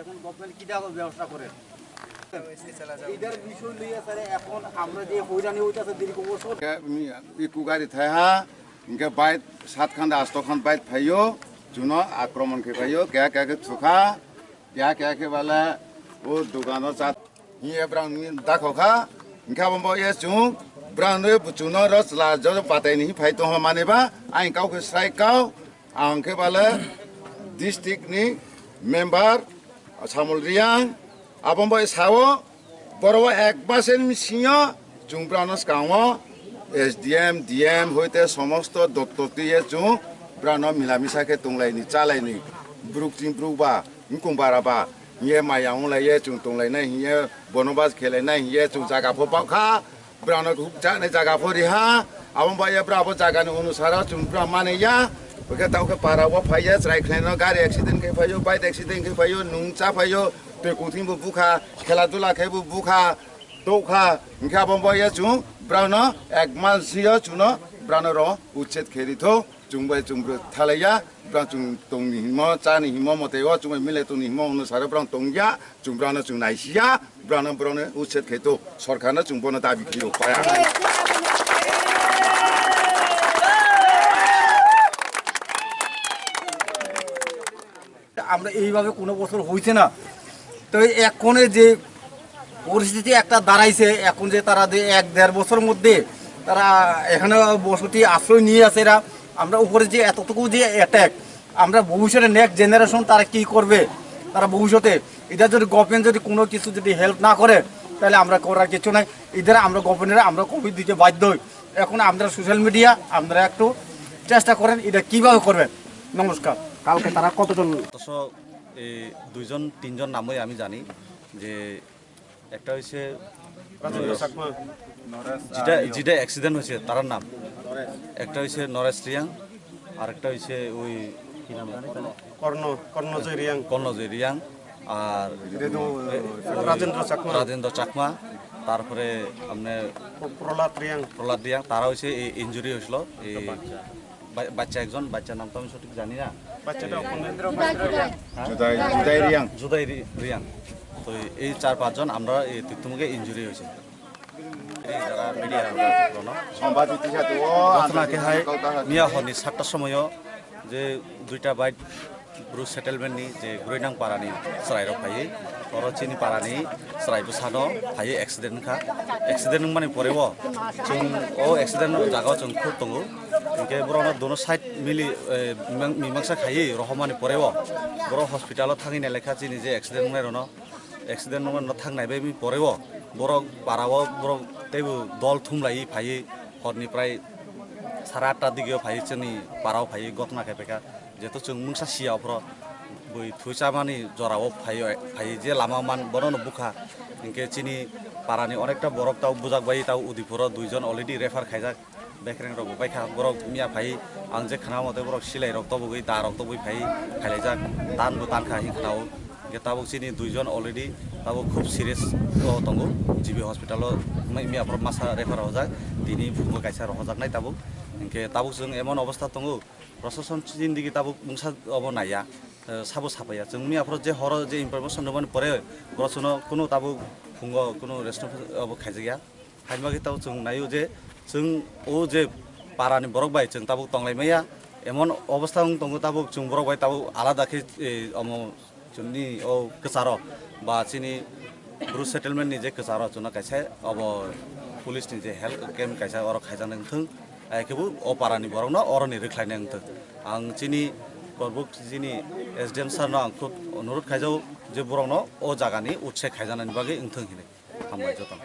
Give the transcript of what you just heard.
এখন গভর্নমেন্ট কি ব্যবস্থা করে এটার বিষয় নিয়ে স্যার এখন আমরা যে হইরানি হইতাছে দীর্ঘ বছর ইকু গাড়ি থাইহা ইনকে বাইট 7 খান 8 খান বাইট ফাইयो जुनो आक्रमण के फाइयो क्या क्या के थुखा क्या के वाला वो दुकानों साथ ये ब्राउन दाखो खा इनका बम्बो ये जुं ब्राउन रे जुनो रस ला जो पाते नहीं फाइ तो हम माने बा आइ काउ के स्ट्राइक काउ आंके वाला डिस्ट्रिक्ट नि मेंबर सामुल रियां आबम्बो सावो बरवा एक बासेन मिसियो जुं ब्राउनस काउ एसडीएम डीएम होते समस्त दत्ततिये जुं ब्रानो मिलामिसाके तंलायनि चालायनि ब्रुकथिं ब्रुकबा इंकुंबाराबा ये मायावलाय ये जुं तंलायनाय हिये बनबास खेलायनाय हिये जुं जागाफो बाखा ब्रानो जाने जागाफो रिहा आबम्बा ये ब्राबो जागानि अनुसारा जुं ब्रा मानेया बके तावके पारावा फाइया रायख्लायनो गारि एक्सिडेन्ट के फाइयो बाइक एक्सिडेन्ट के फाइयो नुंचा फाइयो दैकुथिंबो बुखा खेला दुला खेबो बुखा दौखा इंखा आबम्बा ये जुं ब्रानो एक मानसिया जुनो ब्रानो र उच्छेद खेरिथो जुंबाय जुंब्रो थालाया ब्रा जुं तंनि हिमो चानि हिमो मतेवा जुंबाय मिले तंनि हिमो अनुसार ब्रा तंगिया जुंब्रानो जुं नायसिया ब्रानो ब्रानो उच्छेद खेतो सरकारनो जुंबनो दाबि खिरो पाया আমরা এইভাবে কোনো বছর হইছে না তো এখনে যে পরিস্থিতি একটা দাঁড়াইছে এখন যে তারা যে 1-1.5 বছরের মধ্যে তারা এখানে বসতি আশ্রয় নিয়ে আছে এরা আমরা উপরে যে এতটুকু যে অ্যাটাক আমরা ভবিষ্যতে নেক্সট জেনারেশন তারা কি করবে তারা ভবিষ্যতে এদের যদি গভর্নমেন্ট যদি কোনো কিছু যদি হেল্প না করে তাহলে আমরা করার কিছু নাই এদের আমরা গভর্নমেন্টের আমরা কোভিড দিতে বাধ্য হই এখন আমরা সোশ্যাল মিডিয়া আমরা একটু চেষ্টা করেন এটা কিভাবে করবেন নমস্কার কালকে তারা কতজন এই 2-3জন নামই আমি জানি যে একটা হইছে যেটা অ্যাক্সিডেন্ট হয়েছে তার নাম একটা হইছে নরেশ রিয়াং আর একটা হইছে ওই কি নাম কর্ণজয় রিয়াং আর রাজেন্দ্র চাকমা তারপরে আপনার প্রহ্লাদ রিয়াং তারা হইছে এই ইনজুরি হয়েছিল এই বাচ্চা একজন বাচ্চার নাম তো আমি সঠিক জানি না জুদাই রিয়াং তো এই 4-5 জন আমরা এই তিক্তমুখে ইনজুরি হয়েছে যারা মিডিয়া ঘটনাকেহাই মিয়া হরনি 7টার সময় যে 2টা বাইক ব্রুজ সেটেলমেন্টনি যে গুরৈনাং পারানি सराइराव फायो करचिनि पारानि सराइबो सानो फायो एक्सिडेन्ट माने परेव जों ओ एक्सिडेन्ट जागाव जों खुब दङो इनके बरनो दोनो साइड मिलि मिमांसा खायो रहमानि परेव बर हस्पिटालाव थांगिनाय लेखा जिनि जे एक्सिडेन्ट मारनो एक्सिडेन्ट न थांनाय बाय परेव बर पाराव बर तेबो दल थुमलाय फायो हरनिफ्राय 8:30 दिगायाव फायो जोंनि पाराव फायो घटना खेपेका जेतो जों मुंसा सियावफ्र बै थुइसामानि जराव फायो जे लामा मान बरनो बुखा इनके चिनि पारानि अनेकटा बरक ताव बुजाक बाय ताव उदिपुर 2 जन अलरेडि रेफार खायजाक बेख्रें रग बायखा बरक मिया फायो आं जे खाना मते बरक सिलाय रक्त बगै दा रक्त बय फायो खायलायजाक तानबो तानखा हिखाव के ताबो चिनि 2 जन अलरेडि ताबो खूब सिरियास दंगो जिबि हस्पिटालाव मिया पर मासा रेफार होजाक दिनि फुंगो कायसा होजाक नाय ताबो इनके ताबो जों एमन अवस्था दंगो प्रशासन जिंदगी ताबो मुंसा अब नाया साबो साफाया जों मियाफोर जे हर जे इनफरमेशन नबानो परे प्रशासन कोनो ताबो फुंगो कोनो रेस्टुरेन्ट अब खायजाया हाइमागे ताबो जों नायो जे जों ओ जे पारानि बरक बाय जों ताबो तंलायमाया एमन अवस्था दंगो ताबो जों बरक बाय ताबो आलादाखे अम जोंनि ओ कसारो बा चिनि ब्रुज सेटलमेन्ट नि जे कसारो जोंना कायसा अब पुलिस नि जे हेल्थ केम्प कायसा अर खायजानाय थों आइखौबो अ पारानि बरकनो अरनि रोख्लायनाय थों आं चिनि बरबुक जिनि एसडीएम सारनो आं खुब अनुरोध खायजाव जे बरकनो अ जागानि उत्से खायजानायनि बागै थों हिने हामबाय जतन